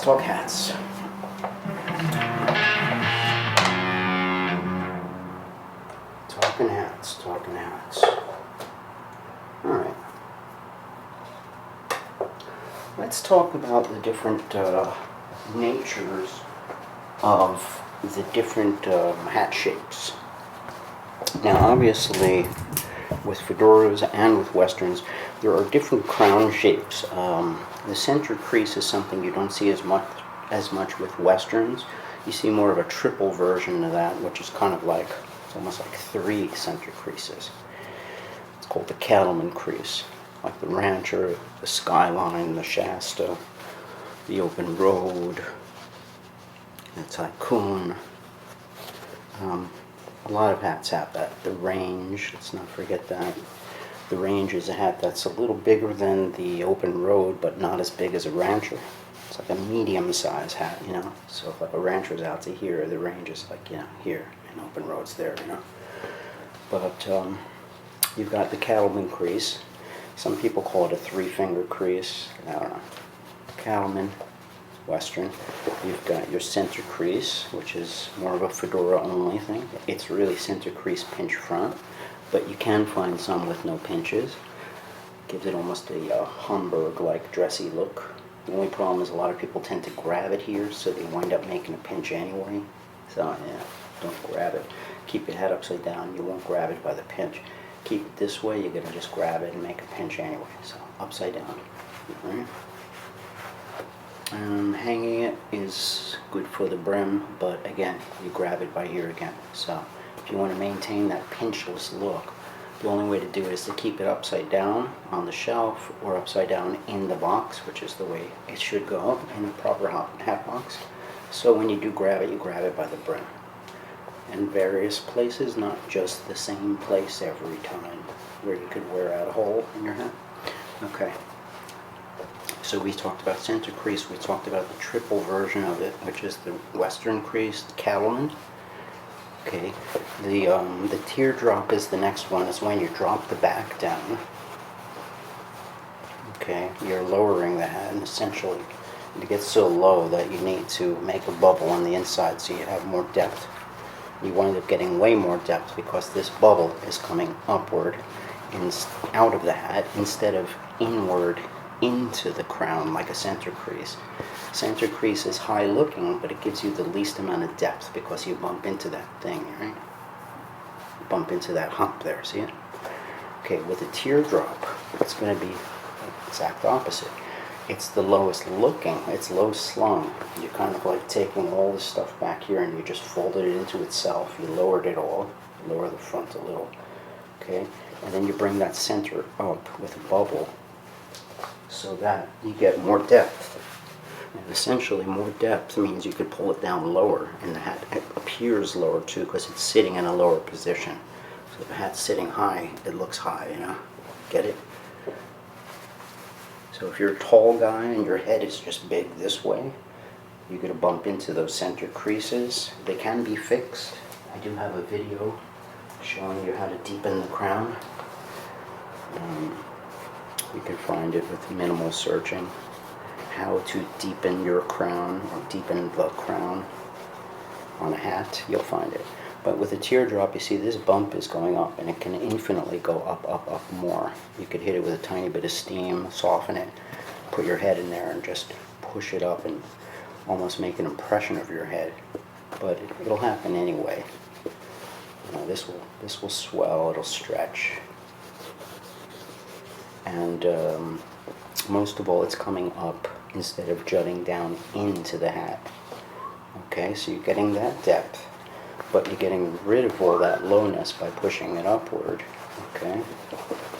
talk hats. Talking hats, talking hats. Alright. Let's talk about the different natures of the different hat shapes. Now obviously with fedoras and with westerns there are different crown shapes. The center crease is something you don't see as much with westerns. You see more of a triple version of that, which is kind of like, it's almost like 3 center creases. It's called the cattleman crease, like the Rancher, the Skyline, the Shasta, the Open Road, the Tycoon. A lot of hats have that. The Range, let's not forget that. The Range is a hat that's a little bigger than the Open Road, but not as big as a Rancher. It's like a medium-sized hat, you know. So if like a Rancher's out to here, the Range is like, you know, here, and Open Road's there, you know. But you've got the cattleman crease. Some people call it a 3-finger crease. I don't know. Cattleman, Western. You've got your center crease, which is more of a fedora only thing. It's really center crease pinch front, but you can find some with no pinches. Gives it almost a Homburg-like dressy look. The only problem is a lot of people tend to grab it here, so they wind up making a pinch anyway. So yeah, don't grab it. Keep your head upside down. You won't grab it by the pinch. Keep it this way. You're gonna just grab it and make a pinch anyway. So upside down. All right. Hanging it is good for the brim, but again, you grab it by here again. So if you want to maintain that pinchless look, the only way to do it is to keep it upside down on the shelf or upside down in the box, which is the way it should go in a proper hat box. So when you do grab it, you grab it by the brim. In various places, not just the same place every time, where you could wear out a hole in your hat. Okay. So we talked about center crease, we talked about the triple version of it, which is the Western crease, the cattleman. Okay, the teardrop is the next one. It's when you drop the back down. Okay, you're lowering the hat, and essentially it gets so low that you need to make a bubble on the inside so you have more depth. You wind up getting way more depth because this bubble is coming upward out of the hat instead of inward into the crown like a center crease. Center crease is high looking, but it gives you the least amount of depth because you bump into that thing, right? You bump into that hump there, see it? Okay, with a teardrop, it's going to be the exact opposite. It's the lowest looking, it's low slung. You're kind of like taking all this stuff back here and you just folded it into itself. You lowered it all, lower the front a little, okay? And then you bring that center up with a bubble so that you get more depth. And essentially more depth means you could pull it down lower, and the hat appears lower too because it's sitting in a lower position. So if the hat's sitting high, it looks high, you know? Get it? So if you're a tall guy and your head is just big this way, you're going to bump into those center creases. They can be fixed. I do have a video showing you how to deepen the crown. You can find it with minimal searching. How to deepen your crown or deepen the crown on a hat, you'll find it. But with a teardrop, you see this bump is going up and it can infinitely go up, up, up more. You could hit it with a tiny bit of steam, soften it, put your head in there and just push it up and almost make an impression of your head. But it'll happen anyway. You know, this will swell, it'll stretch. And most of all, it's coming up instead of jutting down into the hat. Okay, so you're getting that depth, but you're getting rid of all that lowness by pushing it upward. Okay,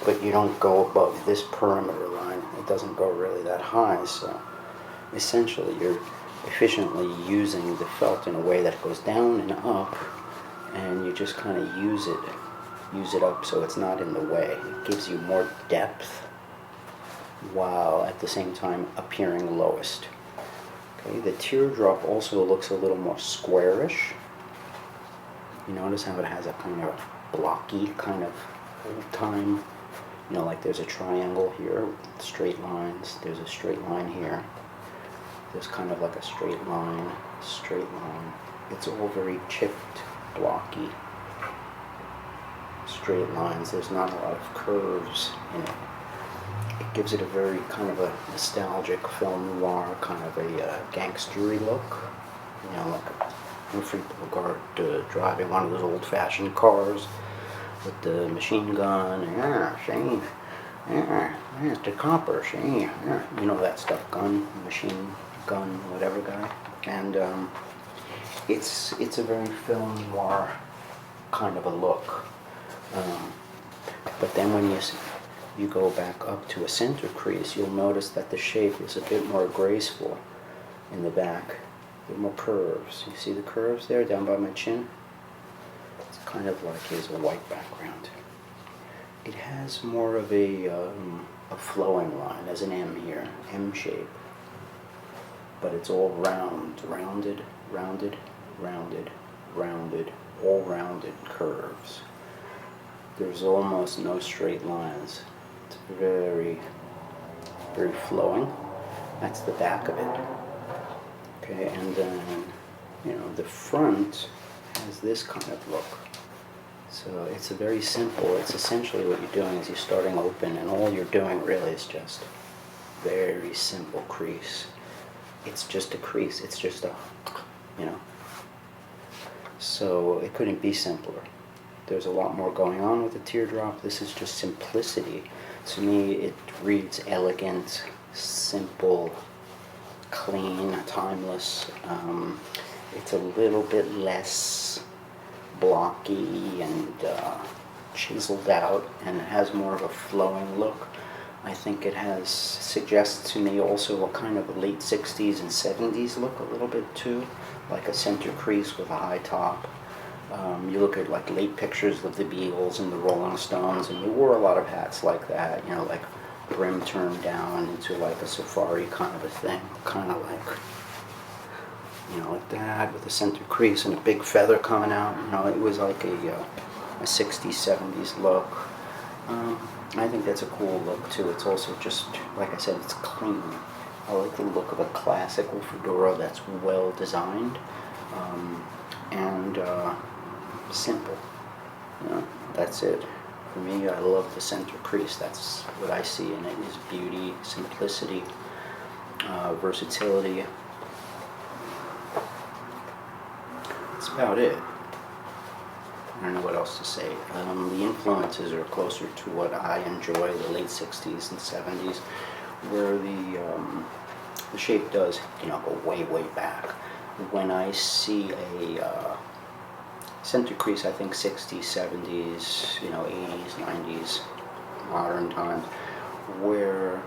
but you don't go above this perimeter line. It doesn't go really that high, so essentially you're efficiently using the felt in a way that goes down and up, and you just kind of use it up so it's not in the way. It gives you more depth while at the same time appearing lowest. Okay, the teardrop also looks a little more squarish. You notice how it has a kind of blocky kind of old time, you know, like there's a triangle here with straight lines, there's a straight line here. There's kind of like a straight line. It's all very chipped, blocky, straight lines. There's not a lot of curves in it. It gives it a very kind of a nostalgic film noir, kind of a gangstery look. You know, like Humphrey Bogart driving one of those old-fashioned cars with the machine gun. Yeah, Shane. Yeah, Mr. Copper, Shane. Yeah, you know that stuff. Gun, machine gun, whatever guy. And it's a very film noir kind of a look. But then when you go back up to a center crease, you'll notice that the shape is a bit more graceful in the back. A bit more curves. You see the curves there down by my chin? It's kind of like here's a white background. It has more of a flowing line. There's an M here, M shape. But it's all rounded, all rounded curves. There's almost no straight lines. It's very, very flowing. That's the back of it. Okay, and then, you know, the front has this kind of look. So it's a very simple, it's essentially what you're doing is you're starting open, and all you're doing really is just very simple crease. It's just a crease, it's just a, you know. So it couldn't be simpler. There's a lot more going on with the Teardrop. This is just simplicity. To me, it reads elegant, simple, clean, timeless. It's a little bit less blocky and chiseled out, and it has more of a flowing look. I think it suggests to me also a kind of a late 60s and 70s look a little bit too, like a center crease with a high top. You look at like late pictures of the Beatles and the Rolling Stones, and they wore a lot of hats like that, you know, like brim turned down into like a safari kind of a thing, kind of like, you know, like that with a center crease and a big feather coming out. You know, it was like a 60s, 70s look. I think that's a cool look too. It's also just, like I said, it's clean. I like the look of a classical fedora that's well designed and simple. You know, that's it. For me, I love the center crease. That's what I see in it, is beauty, simplicity, versatility. That's about it. I don't know what else to say. The influences are closer to what I enjoy, the late 60s and 70s, where the shape does, you know, go way, way back. When I see a center crease, I think 60s, 70s, you know, 80s, 90s, modern times, where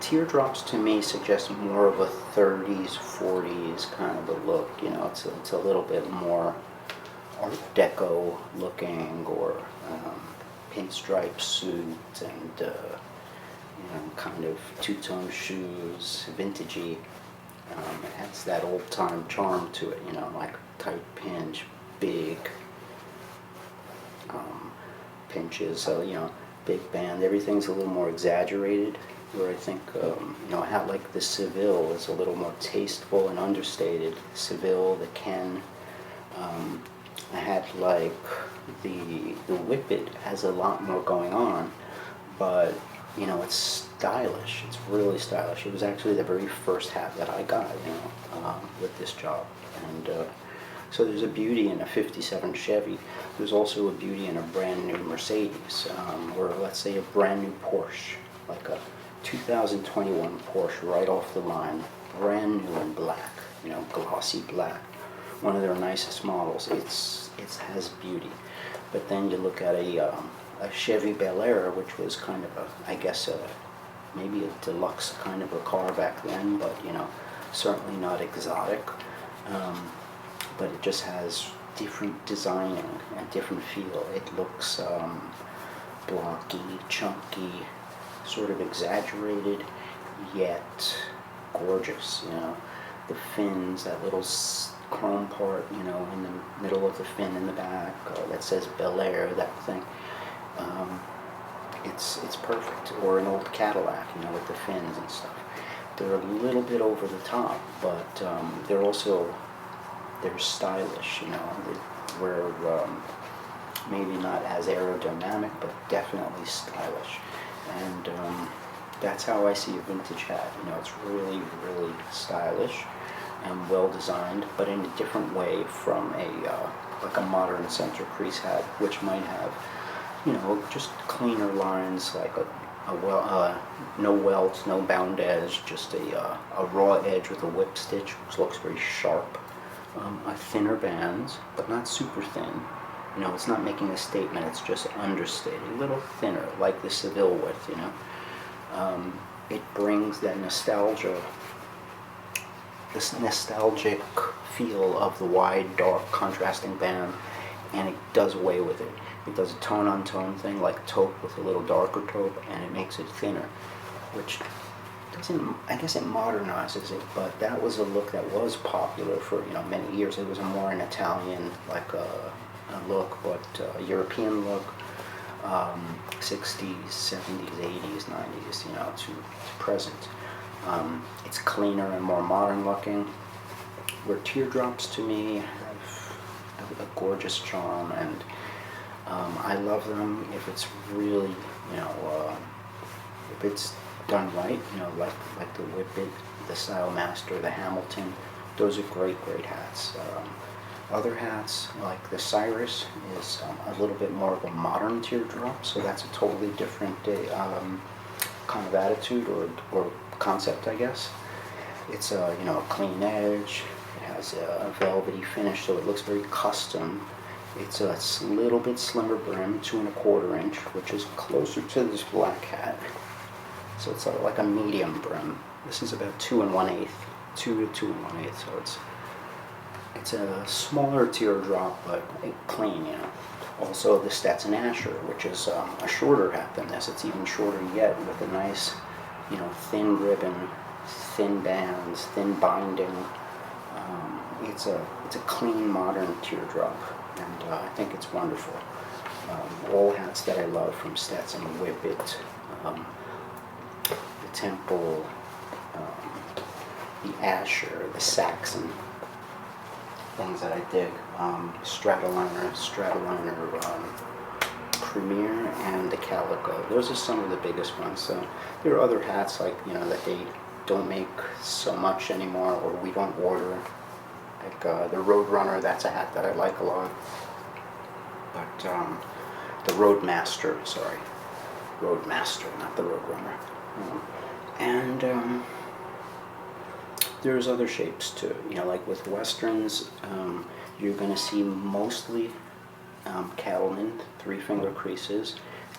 Teardrops to me suggest more of a 30s, 40s kind of a look. You know, it's a little bit more Art Deco looking, or pinstripe suit, and you know, kind of two-tone shoes, vintagey. It has that old-time charm to it. You know, like tight pinch, big pinches. So, you know, big band. Everything's a little more exaggerated. Where I think, you know, I had like the Seville is a little more tasteful and understated. Seville, the Ken. I had like the Whippet has a lot more going on, but you know, it's stylish. It's really stylish. It was actually the very first hat that I got, you know, with this job. And so there's a beauty in a 57 Chevy. There's also a beauty in a brand new Mercedes, or let's say a brand new Porsche, like a 2021 Porsche right off the line, brand new in black, you know, glossy black. One of their nicest models. It has beauty. But then you look at a Chevy Bel Air, which was kind of I guess maybe a deluxe kind of a car back then, but you know, certainly not exotic. But it just has different designing and different feel. It looks blocky, chunky, sort of exaggerated, yet gorgeous. You know, the fins, that little chrome part, you know, in the middle of the fin in the back that says Bel Air, that thing. It's perfect. Or an old Cadillac, you know, with the fins and stuff. they're a little bit over the top, but they're stylish, you know. We're maybe not as aerodynamic, but definitely stylish. And that's how I see a vintage hat. You know, it's really, really stylish and well designed, but in a different way from like a modern center crease hat, which might have, you know, just cleaner lines, like no welts, no bound edge, just a raw edge with a whip stitch, which looks very sharp. A thinner bands, but not super thin. You know, it's not making a statement, it's just understated, a little thinner, like the Seville width, you know. It brings that nostalgia, this nostalgic feel of the wide, dark, contrasting band, and it does away with it. It does a tone-on-tone thing, like taupe with a little darker taupe, and it makes it thinner, which doesn't, I guess it modernizes it, but that was a look that was popular for, you know, many years. It was a more an Italian, like a look, but a European look, 60s, 70s, 80s, 90s, you know, to present. It's cleaner and more modern looking, where teardrops to me have a gorgeous charm, and I love them if it's really, you know, if it's done right, you know, like the Whippet, the Style Master, the Hamilton. Those are great, great hats. Other hats, like the Cyrus, is a little bit more of a modern teardrop, so that's a totally different kind of attitude or concept, I guess. It's a, you know, a clean edge. It has a velvety finish, so it looks very custom. It's a little bit slimmer brim, 2 1/4 inch, which is closer to this black hat. So it's like a medium brim. This is about 2 1/8, 2 to 2 1/8. So it's a smaller teardrop, but clean, you know. Also the Stetson Asher, which is a shorter hat than this. It's even shorter yet, with a nice, you know, thin ribbon, thin bands, thin binding. It's a clean, modern teardrop, and I think it's wonderful. All hats that I love from Stetson, the Whippet, the Temple, the Asher, the Saxon, things that I dig. Stratoliner, Premier, and the Calico. Those are some of the biggest ones. So there are other hats, like, you know, that they don't make so much anymore, or we don't order. Like the Roadrunner, that's a hat that I like a lot. But the Roadmaster, not the Roadrunner. And there's other shapes too. You know, like with Westerns, you're going to see mostly cattlemen, 3-finger creases,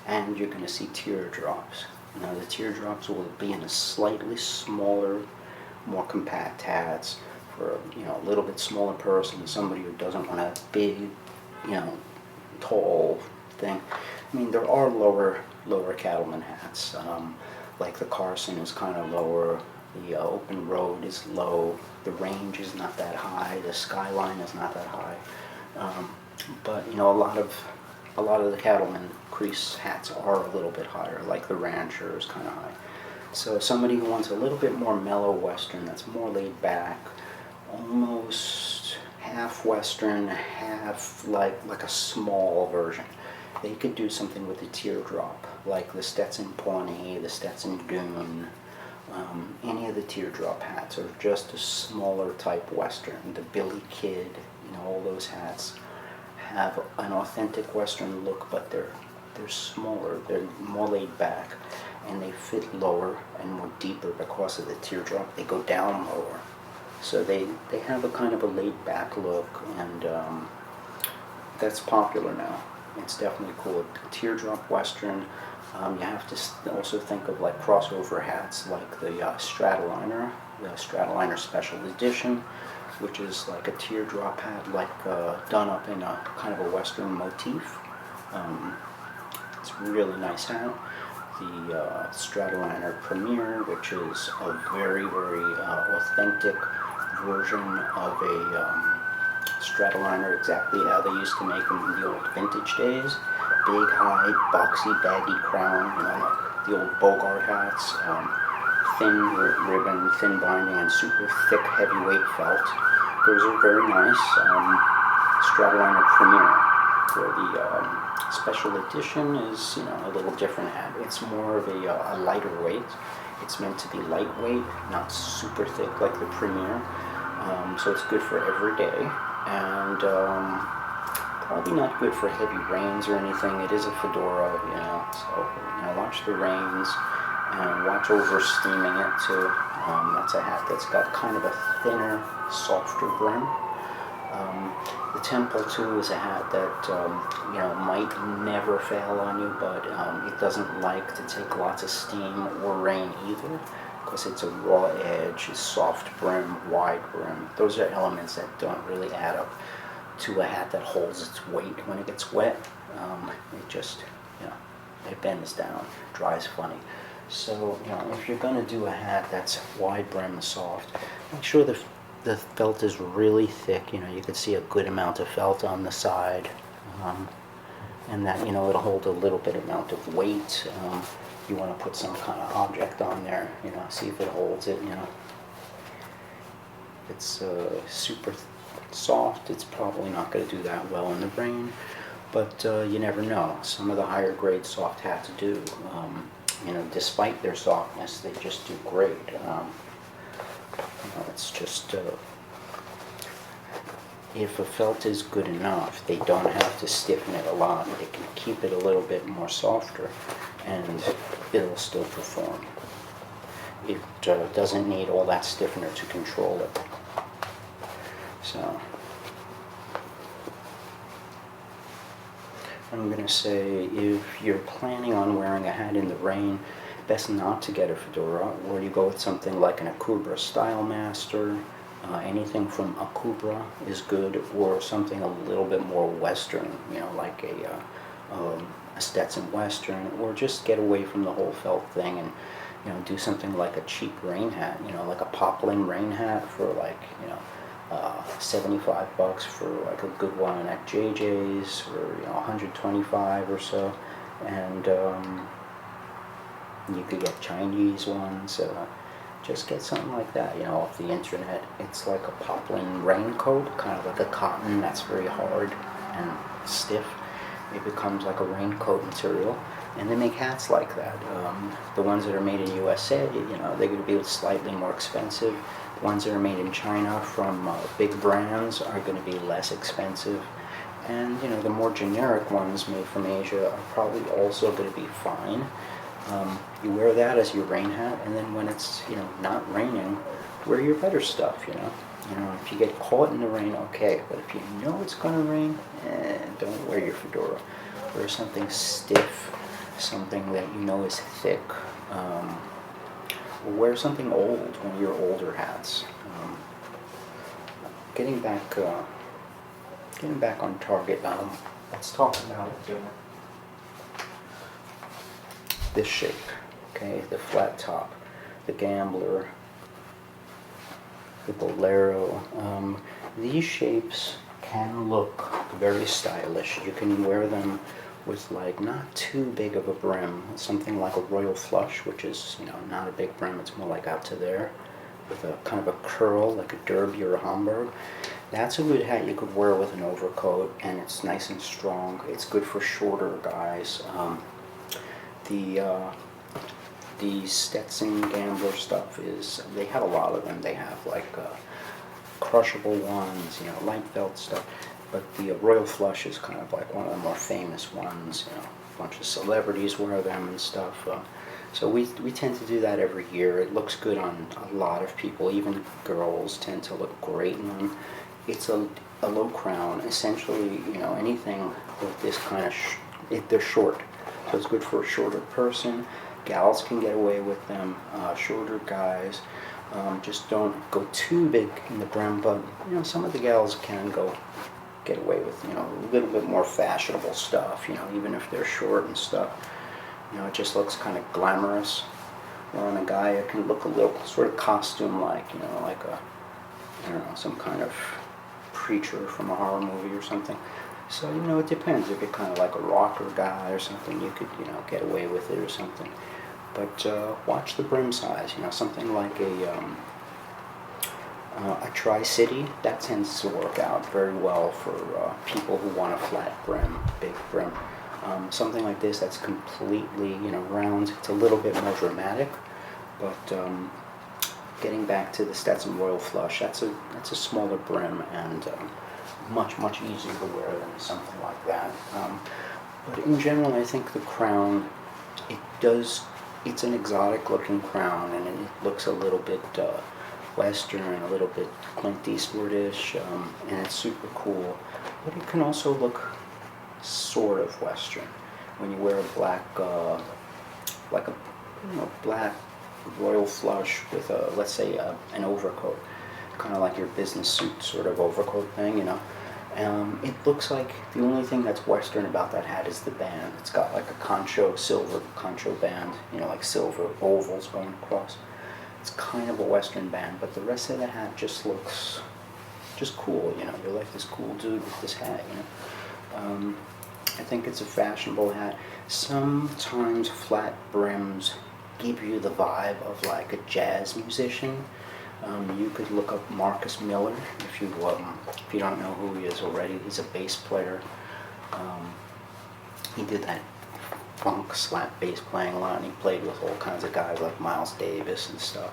and you're going to see teardrops. Now the teardrops will be in a slightly smaller, more compact hats for, you know, a little bit smaller person, somebody who doesn't want a big, you know, tall thing. I mean, there are lower cattleman hats. Like the Carson is kind of lower. The Open Road is low. The Range is not that high. The Skyline is not that high. But, you know, a lot of the cattleman crease hats are a little bit higher. Like the Rancher is kind of high. So somebody who wants a little bit more mellow Western, that's more laid back, almost half Western, half like a small version. They could do something with the teardrop, like the Stetson Pawnee, the Stetson Dune. Any of the teardrop hats are just a smaller type Western. The Billy Kid, you know, all those hats have an authentic Western look, but they're smaller, they're more laid back, and they fit lower and more deeper because of the teardrop. They go down lower. So they have a kind of a laid back look, and that's popular now. It's definitely cool. Teardrop Western. You have to also think of like crossover hats, like the Stratoliner, Special Edition, which is like a teardrop hat, like done up in a kind of a Western motif. It's a really nice hat. The Stratoliner Premier, which is a very, very authentic version of a Stratoliner, exactly how they used to make them in the old vintage days. Big, high, boxy, baggy crown, you know, like the old Bogart hats. thin ribbon, thin binding, and super thick, heavyweight felt. Those are very nice. Stratoliner Premier, where the special edition is, a little different hat. It's more of a lighter weight. It's meant to be lightweight, not super thick like the Premier. So it's good for every day, and probably not good for heavy rains or anything. It is a fedora, so watch the rains and watch over steaming it too. That's a hat that's got kind of a thinner, softer brim. The Temple too is a hat that might never fail on you, but it doesn't like to take lots of steam or rain either, because it's a raw edge, soft brim, wide brim. Those are elements that don't really add up to a hat that holds its weight when it gets wet. It just, it bends down, dries funny. So, if you're going to do a hat that's wide brim, soft, make sure the felt is really thick. You can see a good amount of felt on the side, and that, it'll hold a little bit amount of weight. You want to put some kind of object on there, see if it holds it, If it's super soft, it's probably not going to do that well in the rain, but you never know. Some of the higher grade soft hats do. Despite their softness, they just do great. It's just, if a felt is good enough, they don't have to stiffen it a lot. They can keep it a little bit more softer, and it'll still perform. It doesn't need all that stiffener to control it. So, I'm going to say, if you're planning on wearing a hat in the rain, best not to get a fedora, or you go with something like an Akubra Style Master. Anything from Akubra is good, or something a little bit more Western, like a Stetson Western, or just get away from the whole felt thing and, do something like a cheap rain hat, like a poplin rain hat for like, $75 for like a good one at JJ's, or 125 or so, and you could get Chinese ones. Just get something like that, off the internet. It's like a poplin raincoat, kind of like a cotton that's very hard and stiff. It becomes like a raincoat material, and they make hats like that. The ones that are made in USA, they're going to be slightly more expensive. The ones that are made in China from big brands are going to be less expensive. And, the more generic ones made from Asia are probably also going to be fine. You wear that as your rain hat, and then when it's, not raining, wear your better stuff, If you get caught in the rain, okay, but if you know it's going to rain, don't wear your fedora. Wear something stiff, something that is thick, or wear something old, one of your older hats. Getting back on target, let's talk about this shape, okay, the flat top, the Gambler, the Bolero. These shapes can look very stylish. You can wear them with like not too big of a brim, something like a Royal Flush, which is, not a big brim, it's more like out to there, with a kind of a curl, like a Derby or a Homburg. That's a good hat you could wear with an overcoat, and it's nice and strong. It's good for shorter guys. The Stetson Gambler stuff they have a lot of them. They have like crushable ones, light felt stuff. But the Royal Flush is kind of like one of the more famous ones. A bunch of celebrities wear them and stuff. So we tend to do that every year. It looks good on a lot of people. Even girls tend to look great in them. It's a low crown. Essentially, anything with this kind of, they're short. So it's good for a shorter person. Gals can get away with them, shorter guys. Just don't go too big in the brim, but some of the gals can get away with a little bit more fashionable stuff, even if they're short and stuff. It just looks kind of glamorous. Or on a guy, it can look a little sort of costume-like, like some kind of preacher from a horror movie or something. So, it depends. If you're kind of like a rocker guy or something, you could, get away with it or something. But watch the brim size. You know, something like a Tri-City, that tends to work out very well for people who want a flat brim, big brim. Something like this that's completely, you know, round, it's a little bit more dramatic, but getting back to the Stetson Royal Flush, that's a smaller brim and much easier to wear than something like that. But in general, I think the crown, it's an exotic looking crown, and it looks a little bit Western, a little bit Clint Eastwoodish, and it's super cool. But it can also look sort of Western when you wear a black, like a black royal flush with a, let's say, an overcoat, kind of like your business suit sort of overcoat thing, you know. It looks like the only thing that's Western about that hat is the band. It's got like a concho, silver concho band, you know, like silver ovals going across. It's kind of a Western band, but the rest of the hat just looks just cool, you know. You're like this cool dude with this hat, you know. I think it's a fashionable hat. Sometimes flat brims give you the vibe of like a jazz musician. You could look up Marcus Miller if you don't know who he is already. He's a bass player. He did that funk slap bass playing a lot, and he played with all kinds of guys like Miles Davis and stuff.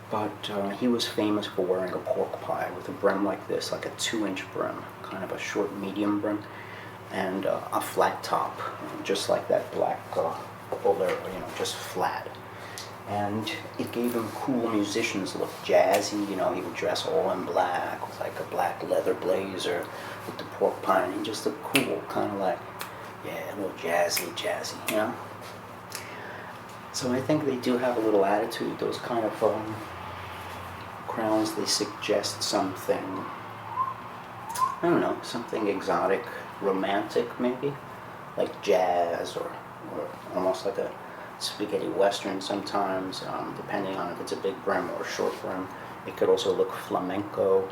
But he was famous for wearing a pork pie with a brim like this, like a 2-inch brim, kind of a short medium brim, and a flat top, just like that black bolero, you know, just flat. And it gave him cool musicians look, jazzy, you know. He would dress all in black with like a black leather blazer with the pork pie, and he just looked cool, kind of like, yeah, a little jazzy, you know. So I think they do have a little attitude. Those kind of crowns, they suggest something, I don't know, something exotic, romantic maybe, like jazz or almost like a spaghetti western sometimes, depending on if it's a big brim or a short brim. It could also look flamenco.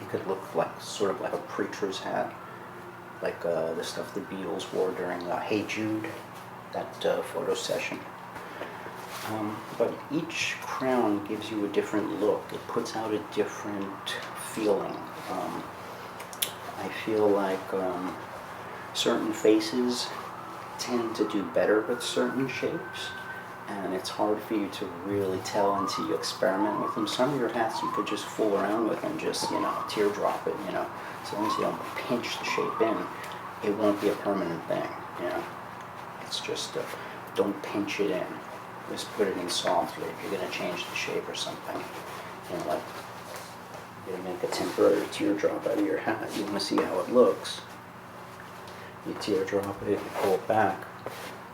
It could look like sort of like a preacher's hat, like the stuff the Beatles wore during Hey Jude, that photo session. But each crown gives you a different look. It puts out a different feeling. I feel like certain faces tend to do better with certain shapes, and it's hard for you to really tell until you experiment with them. Some of your hats you could just fool around with and just, you know, teardrop it, you know. As long as you don't pinch the shape in, it won't be a permanent thing, you know. It's just, don't pinch it in. Just put it in softly. If you're going to change the shape or something, you know, like you're going to make a temporary teardrop out of your hat, you want to see how it looks. You teardrop it, you pull it back,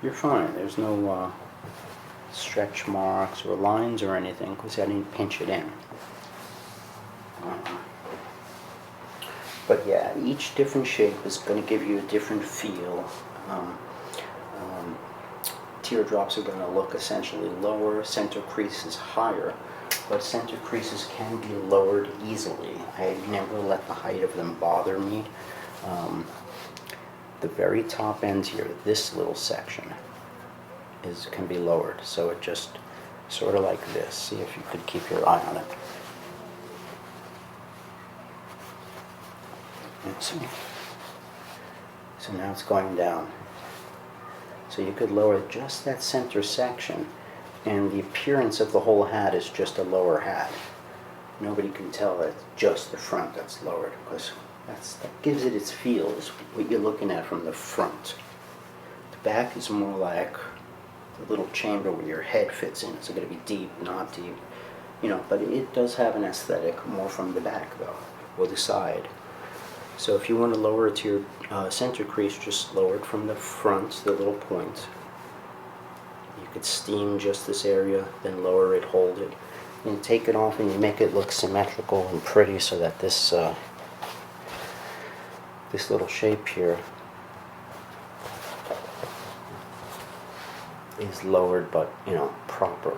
you're fine. There's no stretch marks or lines or anything because I didn't pinch it in. But yeah, each different shape is going to give you a different feel. Teardrops are going to look essentially lower, center creases higher, but center creases can be lowered easily. I never let the height of them bother me. The very top end here, this little section, can be lowered, so it just sort of like this. See if you could keep your eye on it. Let's see. So now it's going down. So you could lower just that center section, and the appearance of the whole hat is just a lower hat. Nobody can tell that it's just the front that's lowered, because that gives it its feel, is what you're looking at from the front. The back is more like the little chamber where your head fits in. It's going to be deep, not deep, you know, but it does have an aesthetic more from the back, though, or the side. So if you want to lower it to your center crease, just lower it from the front, the little point. You could steam just this area, then lower it, hold it, and take it off, and you make it look symmetrical and pretty, so that this this little shape here is lowered, but, you know, properly.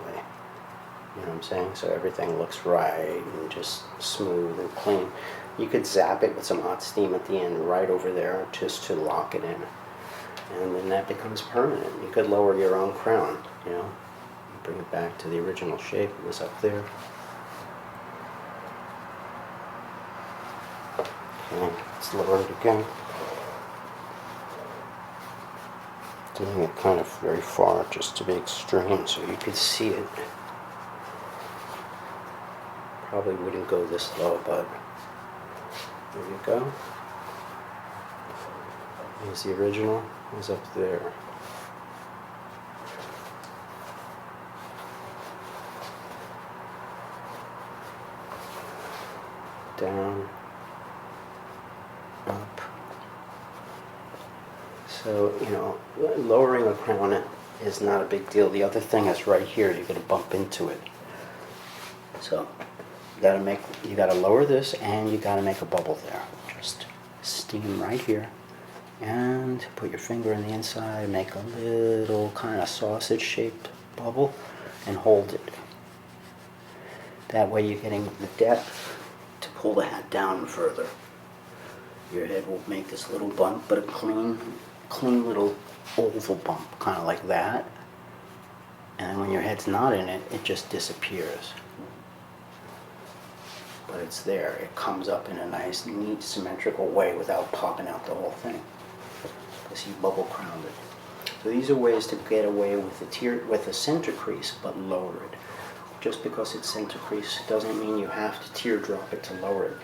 You know what I'm saying? So everything looks right and just smooth and clean. You could zap it with some hot steam at the end right over there just to lock it in. And then that becomes permanent. You could lower your own crown, you know, bring it back to the original shape it was up there. Okay, let's lower it again. Doing it kind of very far just to be extreme so you could see it. Probably wouldn't go this low, but there you go. Here's the original, is up there. Down, up. So, you know, lowering a crown is not a big deal. The other thing is right here, you're going to bump into it. So, you gotta lower this and you gotta make a bubble there. Just steam right here and put your finger in the inside, make a little kind of sausage shaped bubble and hold it. That way you're getting the depth to pull the hat down further. Your head will make this little bump, but a clean little oval bump, kind of like that. And then when your head's not in it, it just disappears. But it's there. It comes up in a nice, neat, symmetrical way without popping out the whole thing. Because you bubble crowned it. So these are ways to get away with the center crease, but lower it. Just because it's center crease doesn't mean you have to teardrop it to lower it.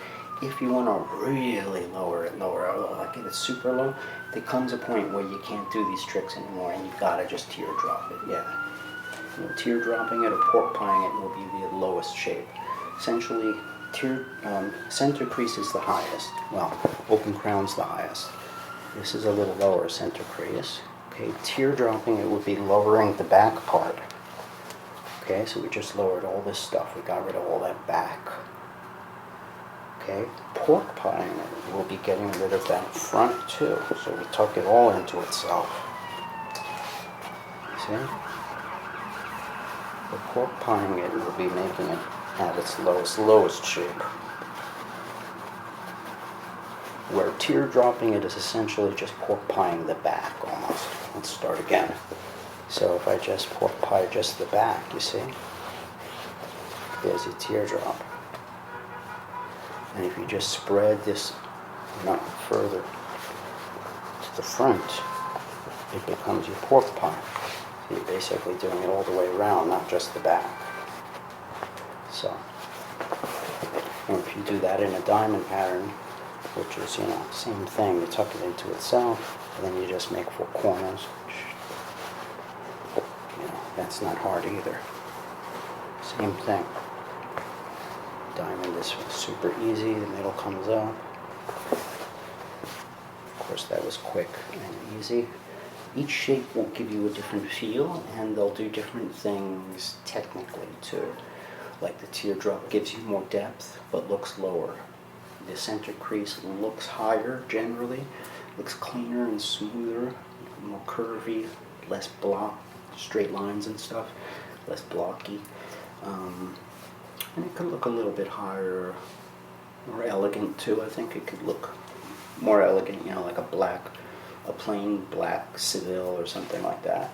If you want to really lower it, like if it's super low, there comes a point where you can't do these tricks anymore, and you've got to just teardrop it. Yeah, you know, teardropping it or pork pieing it will be the lowest shape. Essentially, center crease is the highest. Well, open crown's the highest. This is a little lower center crease. Okay, teardropping it would be lowering the back part. Okay, so we just lowered all this stuff. We got rid of all that back. Okay, pork pieing it will be getting rid of that front too. So we tuck it all into itself. See? The pork pieing it will be making it at its lowest shape. Where teardropping it is essentially just pork pieing the back almost. Let's start again. So if I just pork pie just the back, you see? There's your teardrop. And if you just spread this further to the front, it becomes your pork pie. So you're basically doing it all the way around, not just the back. So, and if you do that in a diamond pattern, which is, you know, same thing, you tuck it into itself, and then you just make 4 corners. You know, that's not hard either. Same thing. Diamond is super easy, the middle comes up. Of course, that was quick and easy. Each shape will give you a different feel, and they'll do different things technically too. Like the teardrop gives you more depth, but looks lower. The center crease looks higher generally, looks cleaner and smoother, more curvy, less straight lines and stuff, less blocky. And it could look a little bit higher, more elegant too. I think it could look more elegant, you know, like a plain black Seville or something like that.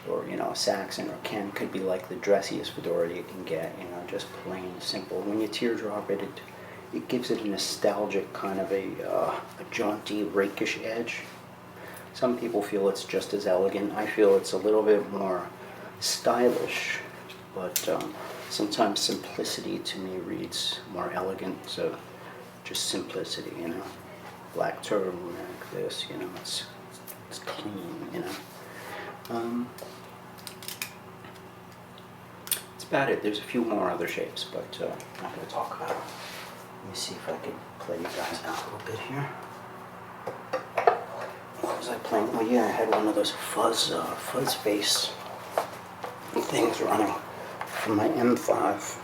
Or, you know, a Saxon or Ken could be like the dressiest fedora you can get, you know, just plain, simple. When you teardrop it, it gives it a nostalgic kind of a jaunty, rakish edge. Some people feel it's just as elegant. I feel it's a little bit more stylish, but sometimes simplicity to me reads more elegant, so just simplicity, you know. Black turtleneck, this, you know, it's clean, you know. That's about it. There's a few more other shapes, but I'm not going to talk about them. Let me see if I can play you guys out a little bit here. What was I playing? Oh yeah, I had one of those fuzz face things running from my M5.